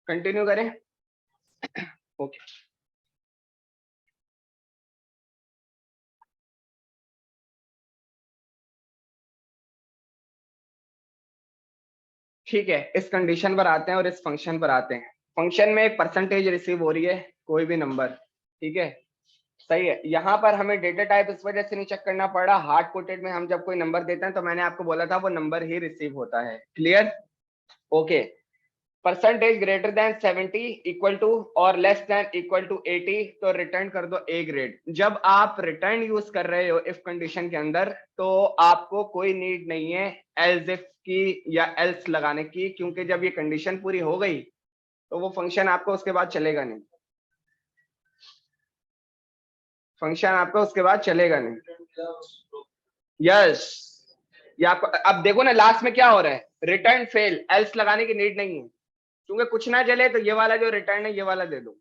Continue करें। Okay ठीक है, इस कंडीशन पर आते हैं और इस फंक्शन पर आते हैं। फंक्शन में एक परसेंटेज रिसीव हो रही है, कोई भी नंबर, ठीक है, सही है। यहाँ पर हमें डेटा टाइप इस वजह से नहीं चेक करना पड़ रहा, हार्ड कोडेड में हम जब कोई नंबर देते हैं तो मैंने आपको बोला था वो नंबर ही रिसीव होता है। Clear? Okay. Percentage greater than 70 equal to और लेस देन इक्वल टू 80, तो रिटर्न कर दो ए ग्रेड। जब आप रिटर्न यूज कर रहे हो इफ कंडीशन के अंदर, तो आपको कोई नीड नहीं है एल्स इफ की या एल्स लगाने की, क्योंकि जब ये कंडीशन पूरी हो गई तो वो फंक्शन आपको उसके बाद चलेगा नहीं, फंक्शन आपको उसके बाद चलेगा नहीं। यस, ये आपको अब देखो ना लास्ट में क्या हो रहा है, रिटर्न फेल, एल्स लगाने की नीड नहीं है, क्योंकि कुछ ना चले तो ये वाला जो रिटर्न है ये वाला दे दो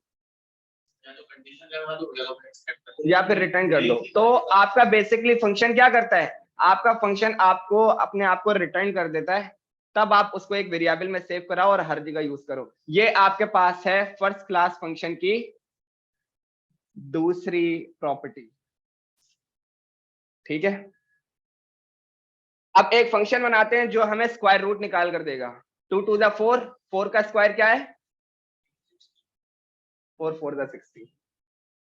या फिर रिटर्न कर दो। तो आपका बेसिकली फंक्शन क्या करता है, आपका फंक्शन आपको अपने आप को रिटर्न कर देता है, तब आप उसको एक वेरिएबल में सेव कराओ और हर जगह यूज करो। ये आपके पास है फर्स्ट क्लास फंक्शन की दूसरी प्रॉपर्टी, ठीक है। अब एक फंक्शन बनाते हैं जो हमें स्क्वायर रूट निकाल कर देगा। 2 टू द 4, 4 का स्क्वायर क्या है, 4 4 द 60,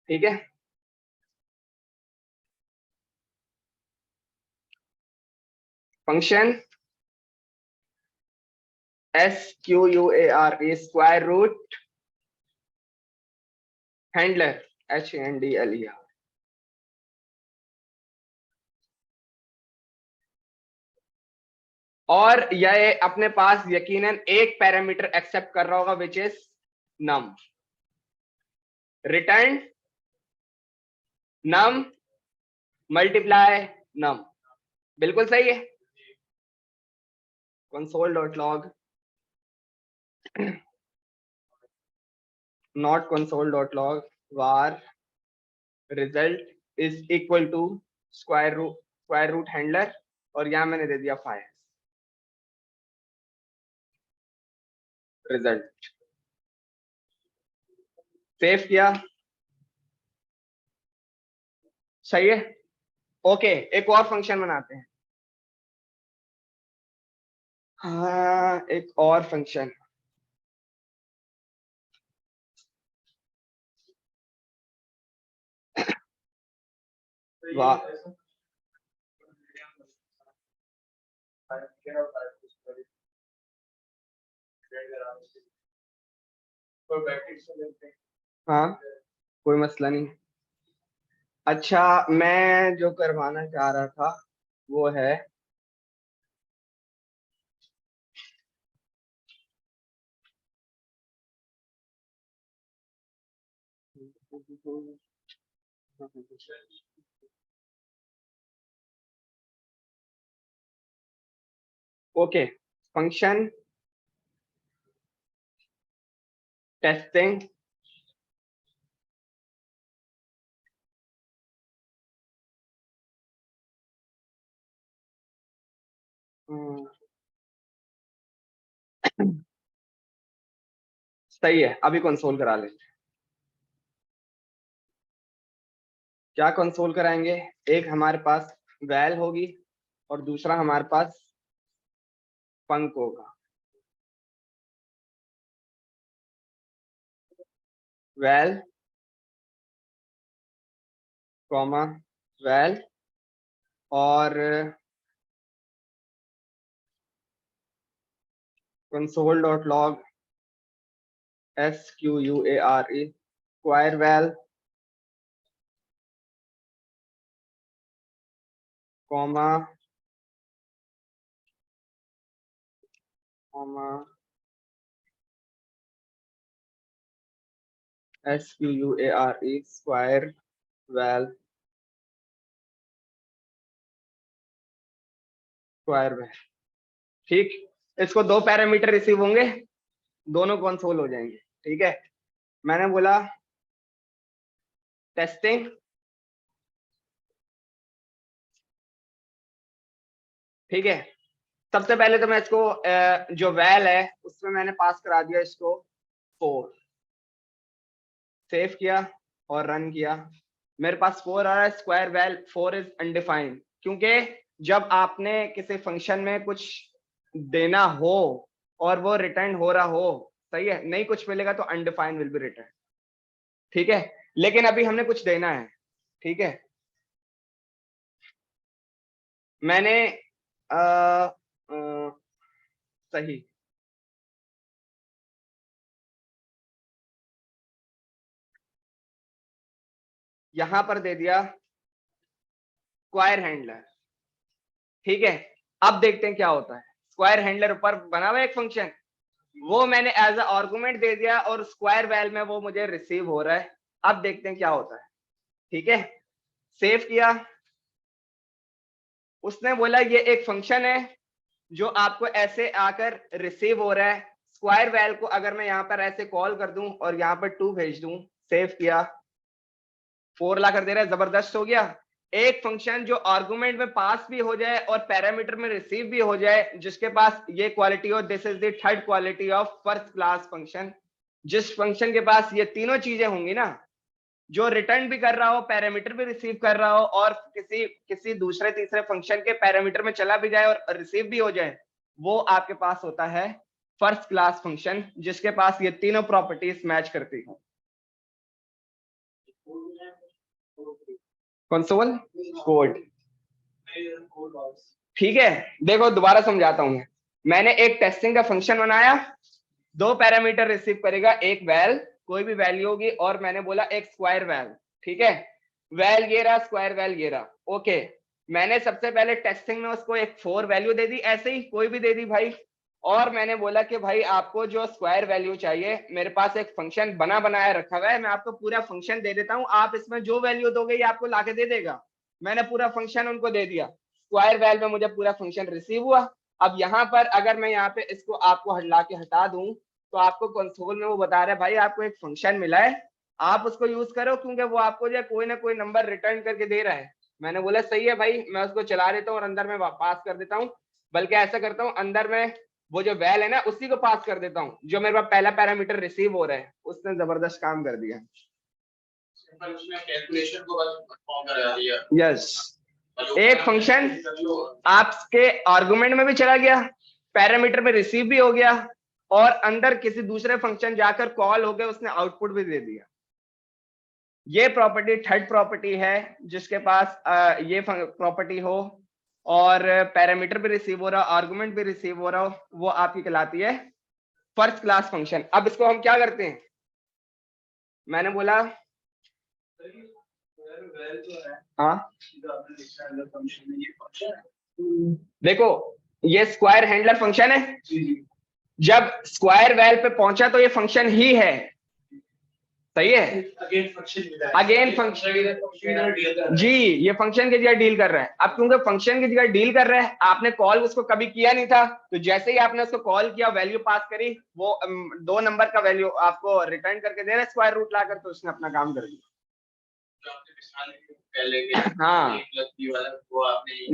ठीक है। Function SQUARE square root handler HANDLER, और यह अपने पास यकीनन एक पैरामीटर एक्सेप्ट कर रहा होगा which is num. Return num multiply num, बिल्कुल सही है। console.log not console.log var result is equal to square root handler, और यहां मैंने दे दिया फायर रिजल्ट। सेव किया, सही है। ओके, एक और फंक्शन बनाते हैं। हाँ, एक और फंक्शन, वाह, हाँ कोई मसला नहीं। अच्छा, मैं जो करवाना चाह रहा था वो है ओके, फंक्शन टेस्टिंग सही है। अभी कंसोल करा लेते हैं। क्या कंसोल कराएंगे, एक हमारे पास वैल होगी और दूसरा हमारे पास पंक होगा। वैल कॉमा वैल, और console.log SQUARE square val comma comma SQUARE square val square val, ठीक। इसको दो पैरामीटर रिसीव होंगे, दोनों कंसोल हो जाएंगे, ठीक है। मैंने बोला टेस्टिंग, ठीक है। सबसे पहले तो मैं इसको जो वैल है उसमें मैंने पास करा दिया इसको 4। सेव किया और रन किया, मेरे पास 4 आ रहा है। स्क्वायर वैल 4 इज अनडिफाइंड, क्योंकि जब आपने किसी फंक्शन में कुछ देना हो और वो रिटर्न हो रहा हो, सही है, नहीं कुछ मिलेगा तो अनडिफाइंड विल बी रिटर्न, ठीक है। लेकिन अभी हमने कुछ देना है, ठीक है। मैंने सही यहां पर दे दिया स्क्वायर हैंडलर, ठीक है। अब देखते हैं क्या होता है। स्क्वायर हैंडलर ऊपर बना हुआ एक फंक्शन, वो मैंने एज अ आर्गुमेंट दे दिया और स्क्वायर वैल में वो मुझे रिसीव हो रहा है। अब देखते हैं क्या होता है, ठीक है। सेव किया, उसने बोला ये एक फंक्शन है जो आपको ऐसे आकर रिसीव हो रहा है। स्क्वायर वैल को अगर मैं यहाँ पर ऐसे कॉल कर दूं और यहाँ पर 2 भेज दूं, सेव किया, 4 ला कर दे रहा है, जबरदस्त हो गया। एक फंक्शन जो आर्गुमेंट में पास भी हो जाए और पैरामीटर में रिसीव भी हो जाए, जिसके पास ये क्वालिटी हो, this is the third quality of first class function. जिस फंक्शन के पास ये तीनों चीजें होंगी ना, जो रिटर्न भी कर रहा हो, पैरामीटर भी रिसीव कर रहा हो और किसी किसी दूसरे तीसरे फंक्शन के पैरामीटर में चला भी जाए और रिसीव भी हो जाए, वो आपके पास होता है फर्स्ट क्लास फंक्शन, जिसके पास ये तीनों प्रॉपर्टीज मैच करती हो। कंसोल कोड, ठीक है। देखो दोबारा समझाता हूं मैं। मैंने एक टेस्टिंग का फंक्शन बनाया, 2 पैरामीटर रिसीव करेगा, एक वैल, कोई भी वैल्यू होगी, और मैंने बोला एक स्क्वायर वैल, ठीक है। वैल ये रहा, स्क्वायर वैल ये रहा, ओके। मैंने सबसे पहले टेस्टिंग में उसको एक 4 वैल्यू दे दी, ऐसे ही कोई भी दे दी भाई। और मैंने बोला कि भाई आपको जो स्क्वायर वैल्यू चाहिए, मेरे पास एक फंक्शन बना बनाया रखा हुआ है, मैं आपको पूरा फंक्शन दे देता हूं, आप इसमें जो वैल्यू दोगे ये आपको लाके दे देगा। मैंने पूरा फंक्शन उनको दे दिया, स्क्वायर वैल में मुझे पूरा फंक्शन रिसीव हुआ। अब यहाँ पर अगर मैं यहाँ पे इसको आपको हटा दूं, तो आपको कंसोल में वो बता रहा है भाई आपको एक फंक्शन मिला है, आप उसको यूज करो, क्योंकि वो आपको जो कोई ना कोई नंबर रिटर्न करके दे रहा है। मैंने बोला सही है भाई, मैं उसको चला देता हूँ और अंदर में पास कर देता हूँ। बल्कि ऐसा करता हूँ, अंदर में वो जो वैल है ना उसी को पास कर देता हूँ, जो मेरे पास पहला पैरामीटर रिसीव हो रहा है। उसने जबरदस्त काम कर दिया। कैलकुलेशन को बस परफॉर्म करा दिया। यस, एक फंक्शन आपके आर्गुमेंट में भी चला गया, पैरामीटर में रिसीव भी हो गया, और अंदर किसी दूसरे फंक्शन जाकर कॉल हो गया, उसने आउटपुट भी दे दिया। ये प्रॉपर्टी थर्ड प्रॉपर्टी है, जिसके पास ये प्रॉपर्टी हो और पैरामीटर भी रिसीव हो रहा, आर्गुमेंट भी रिसीव हो रहा हो, वो आपकी कहलाती है फर्स्ट क्लास फंक्शन। अब इसको हम क्या करते हैं, मैंने बोला हाँ, देखो ये स्क्वायर हैंडलर फंक्शन है, जब स्क्वायर वैल पे पहुंचा तो ये फंक्शन ही है, सही है। अगेन फंक्शन, जी ये फंक्शन की जगह डील कर रहा है। अब क्योंकि फंक्शन की जगह डील कर रहा है, आपने कॉल उसको कभी किया नहीं था, तो जैसे ही आपने उसको कॉल किया, वैल्यू पास करी, वो 2 नंबर का वैल्यू आपको रिटर्न करके दे रहा है स्क्वायर रूट लाकर, तो उसने अपना काम कर दिया। हाँ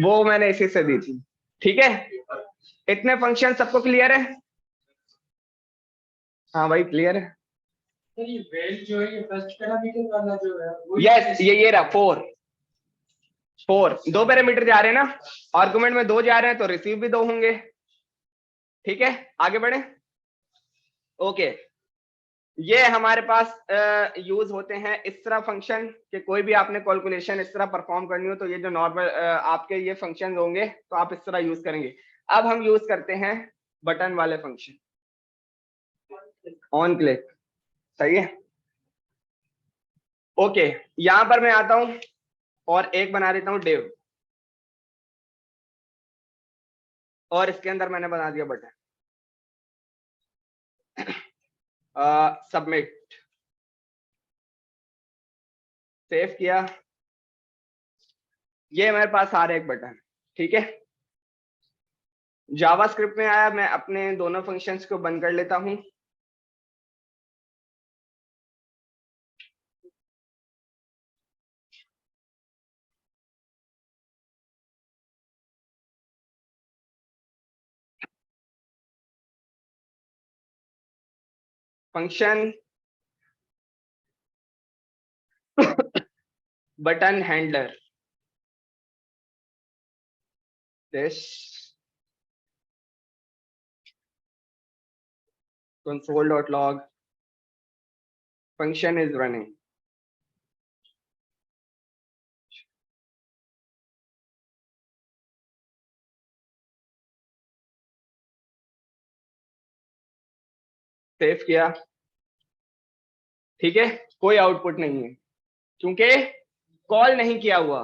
वो मैंने इसी से दी थी, ठीक है। इतने फंक्शन सबको क्लियर है? हाँ भाई क्लियर है। जो है फर्स्ट पैरामीटर वाला जो है, यस ये रहा 4 2 पैरामीटर जा रहे हैं ना, आर्गुमेंट में 2 जा रहे हैं तो रिसीव भी 2 होंगे, ठीक है। आगे बढ़े, ओके। ये हमारे पास यूज होते हैं इस तरह फंक्शन कि कोई भी आपने कैलकुलेशन इस तरह परफॉर्म करनी हो, तो ये जो नॉर्मल आपके ये फंक्शन होंगे तो आप इस तरह यूज करेंगे। अब हम यूज करते हैं बटन वाले फंक्शन, ऑन क्लिक, सही है। ओके, यहां पर मैं आता हूं और एक बना देता हूं डिव, और इसके अंदर मैंने बना दिया बटन। सबमिट, सेव किया, ये मेरे पास आ रहा है एक बटन, ठीक है। जावास्क्रिप्ट में आया, मैं अपने दोनों फंक्शंस को बंद कर लेता हूं। Function button handler this console.log function is running. Save किया, ठीक है, कोई आउटपुट नहीं है क्योंकि कॉल नहीं किया हुआ।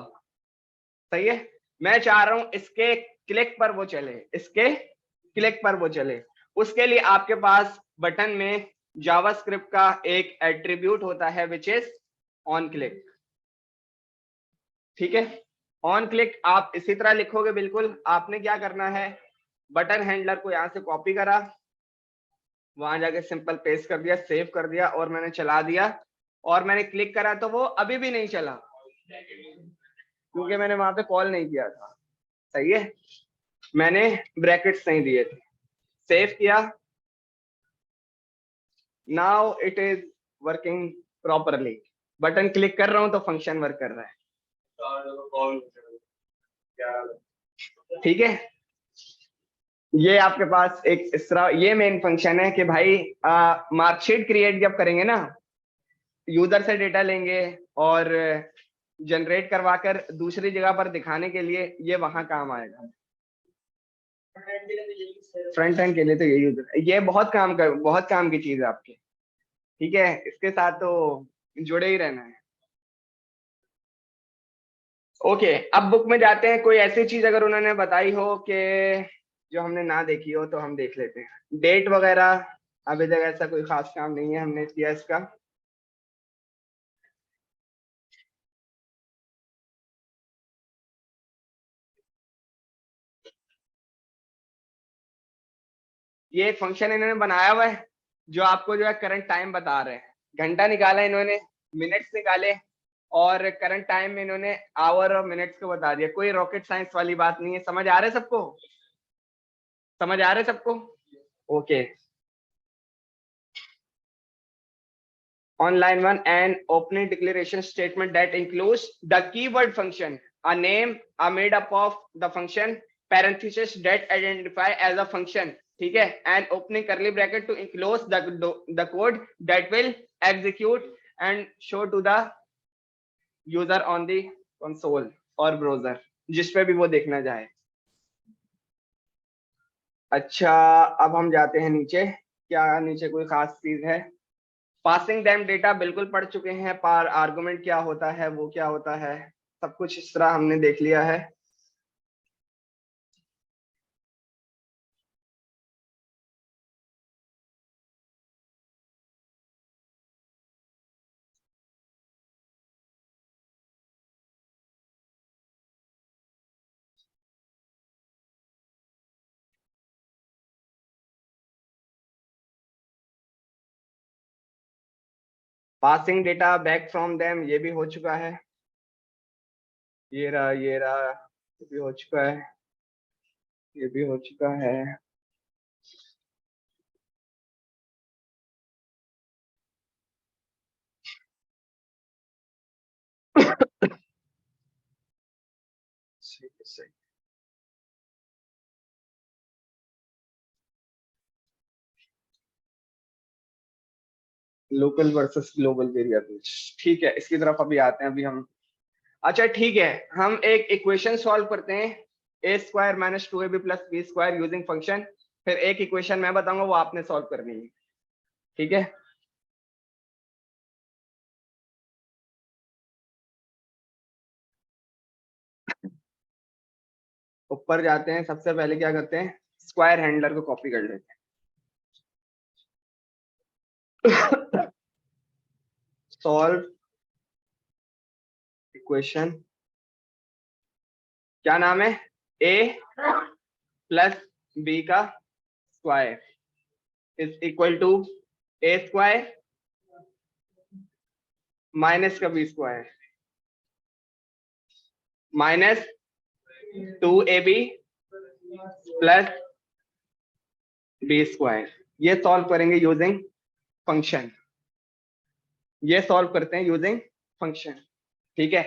सही है, मैं चाह रहा हूं इसके क्लिक पर वो चले, इसके क्लिक पर वो चले। उसके लिए आपके पास बटन में जावास्क्रिप्ट का एक एट्रीब्यूट होता है विच इज ऑन क्लिक। ठीक है, ऑन क्लिक आप इसी तरह लिखोगे। बिल्कुल आपने क्या करना है, बटन हैंडलर को यहां से कॉपी करा, वहां जाके सिंपल पेस्ट कर दिया, सेव कर दिया और मैंने चला दिया और मैंने क्लिक करा तो वो अभी भी नहीं चला क्योंकि मैंने वहां पे कॉल नहीं किया था। सही है, मैंने ब्रैकेट्स नहीं दिए थे। सेव किया, now it is working properly. Button click कर रहा हूं तो फंक्शन वर्क कर रहा है। ठीक है, ये आपके पास एक इस तरह ये मेन फंक्शन है कि भाई मार्कशीट क्रिएट जब करेंगे ना, यूजर से डेटा लेंगे और जनरेट करवाकर दूसरी जगह पर दिखाने के लिए ये वहां काम आएगा। फ्रंट एंड के लिए तो ये बहुत काम की चीज है आपके। ठीक है, इसके साथ तो जुड़े ही रहना है। ओके, अब बुक में जाते हैं। कोई ऐसी चीज अगर उन्होंने बताई हो कि जो हमने ना देखी हो तो हम देख लेते हैं। डेट वगैरह अभी तक ऐसा कोई खास काम नहीं है हमने किया इसका। ये एक फंक्शन इन्होंने बनाया हुआ है जो आपको जो है करंट टाइम बता रहे हैं। घंटा निकाला इन्होंने, मिनट्स निकाले और करंट टाइम में इन्होंने आवर और मिनट्स को बता दिया। कोई रॉकेट साइंस वाली बात नहीं है। समझ आ रहे सबको? समझ आ रहे सबको? Okay, on line 1 an opening declaration statement that includes the keyword function, a name, a made up of the function, parenthesis that identify as a function. ठीक है, and opening curly bracket to enclose the code that will execute and show to the user on the console और browser जिस पे भी वो देखना चाहे। अच्छा, अब हम जाते हैं नीचे। क्या नीचे कोई खास चीज है? पासिंग दैम डेटा बिल्कुल पढ़ चुके हैं। पार आर्गुमेंट क्या होता है, वो क्या होता है, सब कुछ इस तरह हमने देख लिया है। Passing data back from them ये भी हो चुका है। ये रहा, ये रहा, ये भी हो चुका है, ये भी हो चुका है। सही सही। लोकल वर्सेस ग्लोबल वेरिएबल्स, ठीक है, इसकी तरफ अभी आते हैं अभी हम। अच्छा ठीक है, हम एक इक्वेशन सॉल्व करते हैं, A square minus 2ab plus B square using function. फिर एक इक्वेशन मैं बताऊंगा, वो आपने सॉल्व करनी है। ठीक है, ऊपर जाते हैं। सबसे पहले क्या करते हैं, स्क्वायर हैंडलर को कॉपी कर लेते हैं। सॉल्व इक्वेशन, क्या नाम है, ए प्लस बी का square is equal to A square minus का B square minus 2ab plus B square. ये सॉल्व करेंगे यूजिंग फंक्शन, ये सॉल्व करते हैं यूजिंग फंक्शन। ठीक है,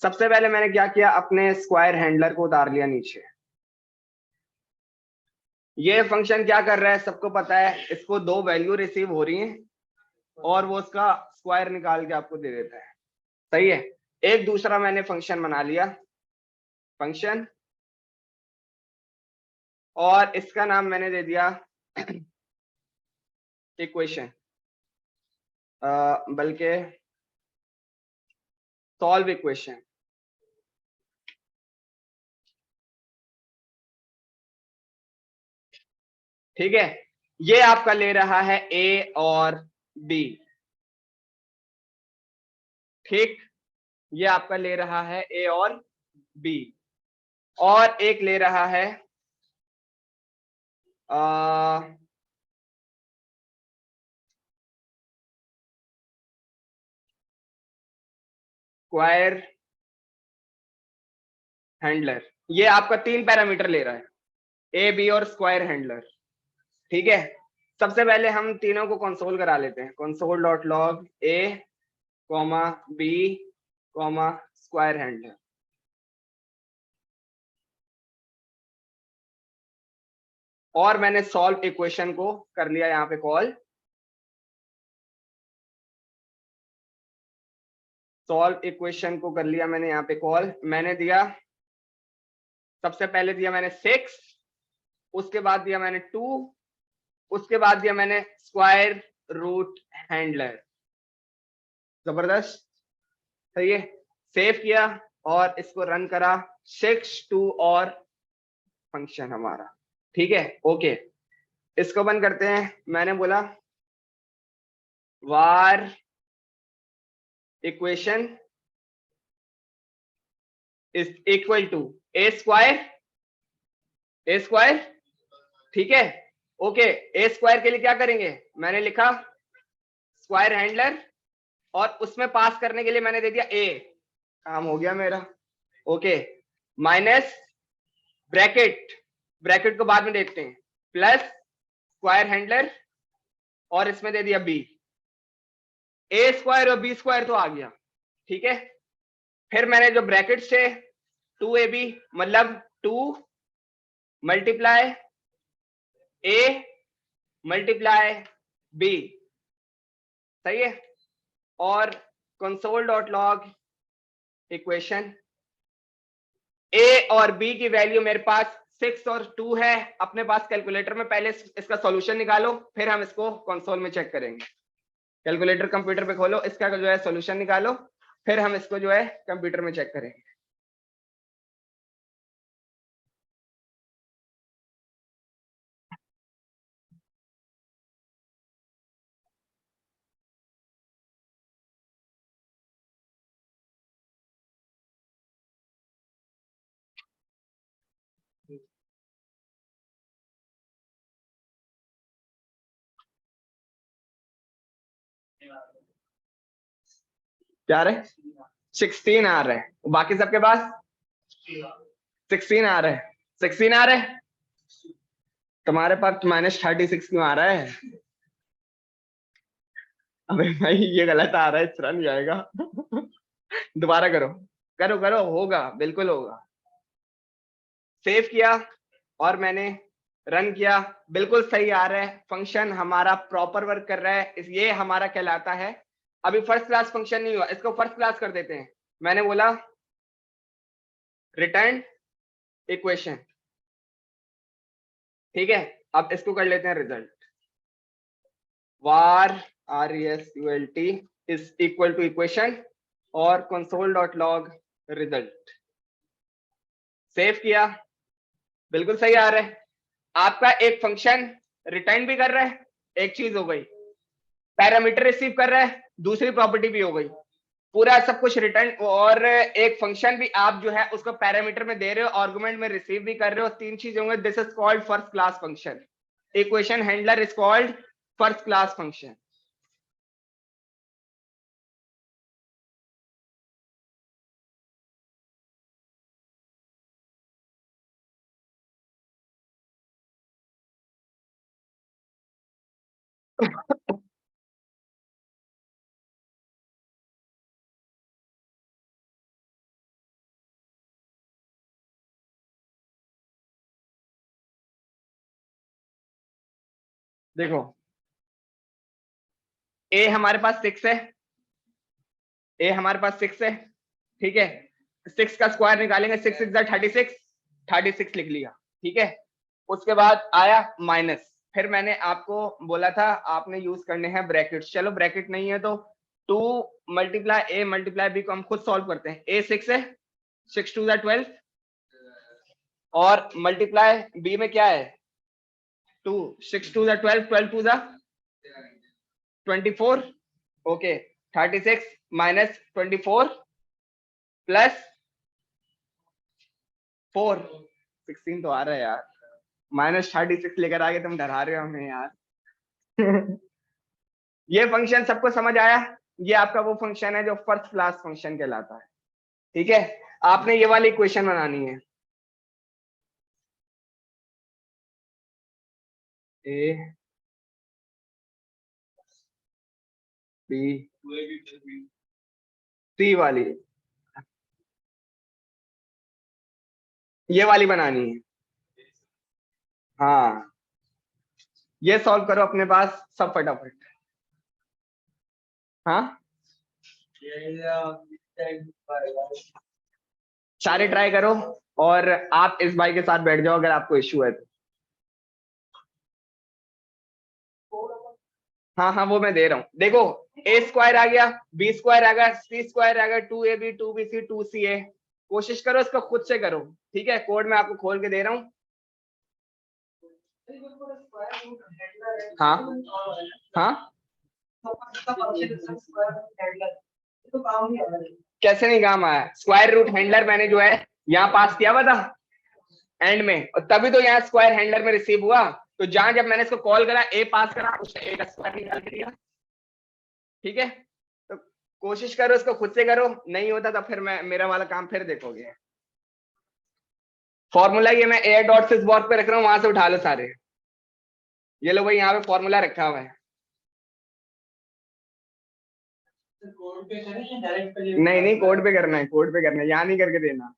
सबसे पहले मैंने क्या किया, अपने स्क्वायर हैंडलर को उतार लिया नीचे। ये फंक्शन क्या कर रहा है सबको पता है, इसको दो वैल्यू रिसीव हो रही हैं और वो उसका स्क्वायर निकाल के आपको दे देता है। सही है, एक दूसरा मैंने फंक्शन बना लिया, फंक्शन, और इसका नाम मैंने दे दिया इक्वेशन, बल्कि सॉल्व इक्वेशन। ठीक है, ये आपका ले रहा है ए और बी। ठीक, ये आपका ले रहा है ए और बी, और एक ले रहा है स्क्वायर हैंडलर। ये आपका 3 पैरामीटर ले रहा है, ए बी और स्क्वायर हैंडलर। ठीक है, सबसे पहले हम तीनों को कंसोल करा लेते हैं, console dot log A comma B comma square handler. और मैंने सॉल्व इक्वेशन को कर लिया यहाँ पे कॉल, सॉल्व इक्वेशन को कर लिया मैंने यहाँ पे कॉल। मैंने दिया, सबसे पहले दिया मैंने 6, उसके बाद दिया मैंने 2, उसके बाद दिया मैंने स्क्वायर रूट हैंडलर। जबरदस्त, सही है, सेव किया और इसको रन करा, 6 2 और फंक्शन हमारा। ठीक है, ओके, इसको बंद करते हैं। मैंने बोला var equation is equal to A square, A square. ठीक है, ओके, ए स्क्वायर के लिए क्या करेंगे, मैंने लिखा स्क्वायर हैंडलर और उसमें पास करने के लिए मैंने दे दिया ए, काम हो गया मेरा। ओके, माइनस ब्रैकेट, ब्रैकेट को बाद में देखते हैं, प्लस स्क्वायर हैंडलर और इसमें दे दिया बी, ए स्क्वायर और बी स्क्वायर तो आ गया। ठीक है, फिर मैंने जो ब्रैकेट से 2ab मतलब 2 मल्टीप्लाई ए मल्टीप्लाई बी, सही है, और कंसोल डॉट लॉग इक्वेशन, ए और बी की वैल्यू मेरे पास 6 और 2 है अपने पास कैलकुलेटर में। पहले इसका सॉल्यूशन निकालो, फिर हम इसको कंसोल में चेक करेंगे। कैलकुलेटर कंप्यूटर पे खोलो, इसका जो है सॉल्यूशन निकालो, फिर हम इसको जो है कंप्यूटर में चेक करेंगे। क्या रहे, 16 आ रहे हैं, बाकी सबके पास 16 आ रहे हैं, 16 आ रहे हैं, तुम्हारे पास -36 क्यों आ रहा है? अबे भाई ये गलत आ रहा है, इस तरह नहीं जाएगा। दोबारा करो, करो करो, होगा, बिल्कुल होगा। सेव किया और मैंने रन किया, बिल्कुल सही आ रहा है, फंक्शन हमारा प्रॉपर वर्क कर रहा है, ये हमारा कहलाता है। अभी फर्स्ट क्लास फंक्शन नहीं हुआ, इसको फर्स्ट क्लास कर देते हैं। मैंने बोला रिटर्न इक्वेशन, ठीक है, अब इसको कर लेते हैं result, var result is equal to equation और console dot log result. Save किया, बिल्कुल सही आ रहा है, आपका एक फंक्शन रिटर्न भी कर रहा है, एक चीज हो गई, पैरामीटर रिसीव कर रहा है, दूसरी प्रॉपर्टी भी हो गई, पूरा सब कुछ रिटर्न, और एक फंक्शन भी आप जो है उसको पैरामीटर में दे रहे हो, आर्गुमेंट में रिसीव भी कर रहे हो, तीन चीज होंगे। This is called first class function, equation handler is called first class function. देखो ए हमारे पास 6 है, ए हमारे पास 6 है, ठीक है। 6 का स्क्वायर निकालेंगे, 6 6 36, 36 लिख लिया, ठीक है। उसके बाद आया माइनस, फिर मैंने आपको बोला था आपने यूज करने हैं ब्रैकेट, चलो ब्रैकेट नहीं है तो 2 मल्टीप्लाई ए मल्टीप्लाई बी को हम खुद सॉल्व करते हैं। ए 6 है, 6 2 12, और मल्टीप्लाई बी में क्या है 2, 6 2 12, 12 2 24, ओके। 36 माइनस 24 प्लस 4, 16 तो आ रहा है यार, -36 लेकर आगे तुम डरा रहे हो हमें यार। ये फंक्शन सबको समझ आया? ये आपका वो फंक्शन है जो फर्स्ट क्लास फंक्शन कहलाता है, ठीक है। आपने ये वाली इक्वेशन बनानी है, ए बी सी वाली, ये वाली बनानी है। हाँ, ये सॉल्व करो अपने पास सब फटाफट। हाँ, सारे ट्राई करो, और आप इस भाई के साथ बैठ जाओ अगर आपको इश्यू है तो। हाँ हाँ, वो मैं दे रहा हूँ, देखो ए स्क्वायर आ गया, बी स्क्वायर आ गया, सी स्क्वायर आ गया, 2ab 2bc 2ca। कोशिश करो इसको खुद से करो, ठीक है। कोड मैं आपको खोल के दे रहा हूँ। हाँ हाँ, कैसे नहीं काम आया? स्क्वायर रूट हैंडलर मैंने जो है यहाँ पास किया हुआ था एंड में, और तभी तो यहाँ स्क्वायर हैंडलर में रिसीव हुआ। तो जहां जब मैंने इसको कॉल करा, ए पास करा, उसने ए का स्क्वायर निकाल के दिया, ठीक है। तो कोशिश करो इसको खुद से करो, नहीं होता तो फिर मैं मेरा वाला काम फिर देखोगे। फॉर्मूला ये मैं ए डॉट सिस बॉक्स पे रख रहा हूँ, वहां से उठा लो सारे। ये लो भाई, यहाँ पे फॉर्मूला रखा हुआ है। नहीं नहीं, कोड पे करना है, कोड पे करना है, यहाँ नहीं करके देना।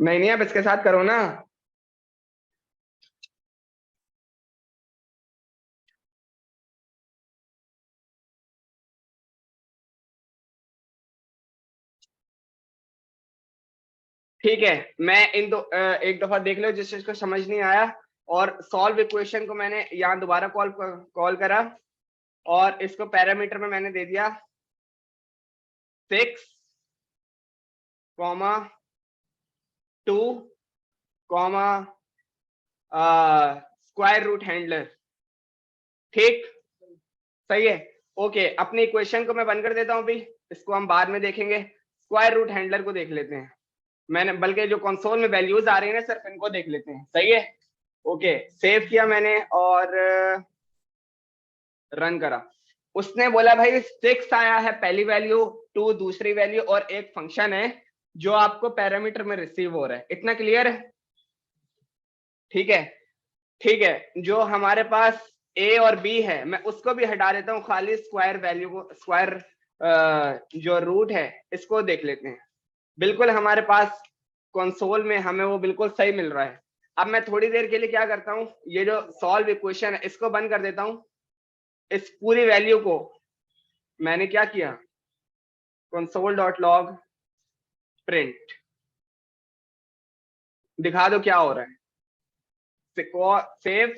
नहीं नहीं, आप इसके साथ करो ना। ठीक है, मैं इन दो एक दफा देख लो जिस चीज को समझ नहीं आया, और सॉल्व इक्वेशन को मैंने यहाँ दोबारा कॉल कॉल करा, और इसको पैरामीटर में मैंने दे दिया 6, 2, स्क्वायर रूट हैंडलर, ठीक, सही है। ओके, अपनी इक्वेशन को मैं बंद कर देता हूँ अभी, इसको हम बाद में देखेंगे। स्क्वायर रूट हैंडलर को देख लेते हैं, मैंने बल्कि जो कंसोल में वैल्यूज आ रही है ना, सिर्फ इनको देख लेते हैं, सही है। ओके, सेव किया मैंने और रन करा। उसने बोला भाई 6 आया है पहली वैल्यू, 2 दूसरी वैल्यू, और एक फंक्शन है जो आपको पैरामीटर में रिसीव हो रहा है। इतना क्लियर है? ठीक है, ठीक है। जो हमारे पास ए और बी है, मैं उसको भी हटा देता हूँ, खाली स्क्वायर वैल्यू को, स्क्वायर जो रूट है इसको देख लेते हैं। बिल्कुल हमारे पास कंसोल में हमें वो बिल्कुल सही मिल रहा है। अब मैं थोड़ी देर के लिए क्या करता हूँ, ये जो सॉल्व इक्वेशन है इसको बंद कर देता हूँ। इस पूरी वैल्यू को मैंने क्या किया, console.log प्रिंट, दिखा दो क्या हो रहा है। सेव,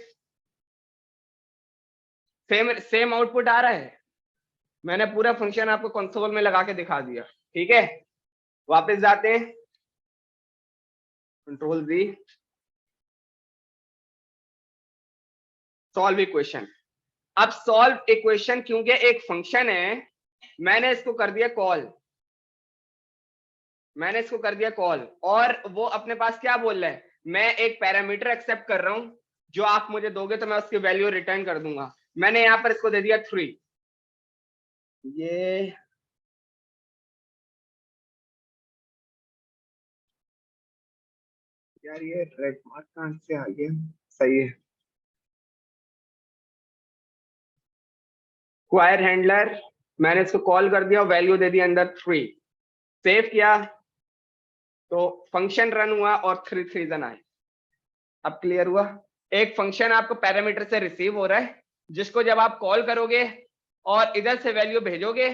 सेम आउटपुट आ रहा है। मैंने पूरा फंक्शन आपको कंसोल में लगा के दिखा दिया, ठीक है। वापस जाते हैं, कंट्रोल जी, सॉल्व इक्वेशन। अब सॉल्व इक्वेशन क्योंकि एक फंक्शन है, मैंने इसको कर दिया कॉल, मैंने इसको कर दिया कॉल, और वो अपने पास क्या बोल रहा है, मैं एक पैरामीटर एक्सेप्ट कर रहा हूं, जो आप मुझे दोगे तो मैं उसकी वैल्यू रिटर्न कर दूंगा। मैंने यहां पर इसको दे दिया 3। ये यार, ये रेड मार्क कहां से आ गया? सही है, स्क्वायर हैंडलर मैंने इसको कॉल कर दिया, वैल्यू दे दी अंदर 3, सेव किया तो फंक्शन रन हुआ और 3 रीजन आए। अब क्लियर हुआ? एक फंक्शन आपको पैरामीटर से रिसीव हो रहा है, जिसको जब आप कॉल करोगे और इधर से वैल्यू भेजोगे,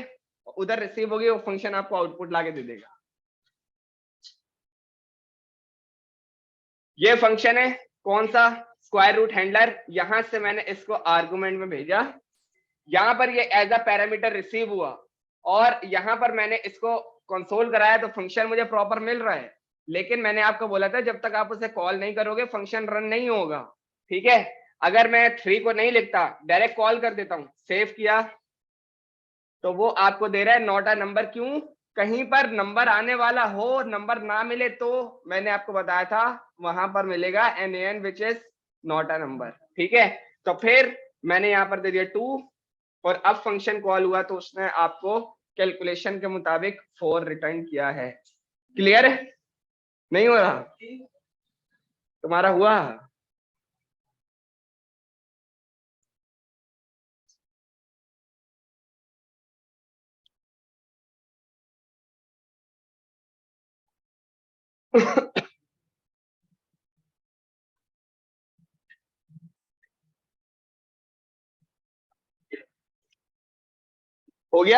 उधर रिसीव होगी, वो फंक्शन आपको आउटपुट लाके दे देगा। ये फंक्शन है कौन सा? Square root handler. यहां से मैंने इसको आर्गुमेंट में भेजा, यहां पर ये एज अ पैरामीटर रिसीव हुआ और यहां पर मैंने इसको कंसोल कराया तो फंक्शन मुझे प्रॉपर मिल रहा है। लेकिन मैंने आपको बोला था जब तक आप उसे कॉल नहीं करोगे फंक्शन रन नहीं होगा। ठीक है, अगर मैं 3 को नहीं लिखता, डायरेक्ट कॉल कर देता हूं, सेव किया तो वो आपको दे रहा है नॉट अ नंबर। क्यों? कहीं पर नंबर आने वाला हो, नंबर ना मिले तो मैंने आपको बताया था वहां पर मिलेगा NaN which is not a number. ठीक है, तो फिर मैंने यहाँ पर दे दिया 2 और अब फंक्शन कॉल हुआ तो उसने आपको कैलकुलेशन के मुताबिक 4 रिटर्न किया है। क्लियर है? नहीं हो रहा? तुम्हारा हुआ? हो गया?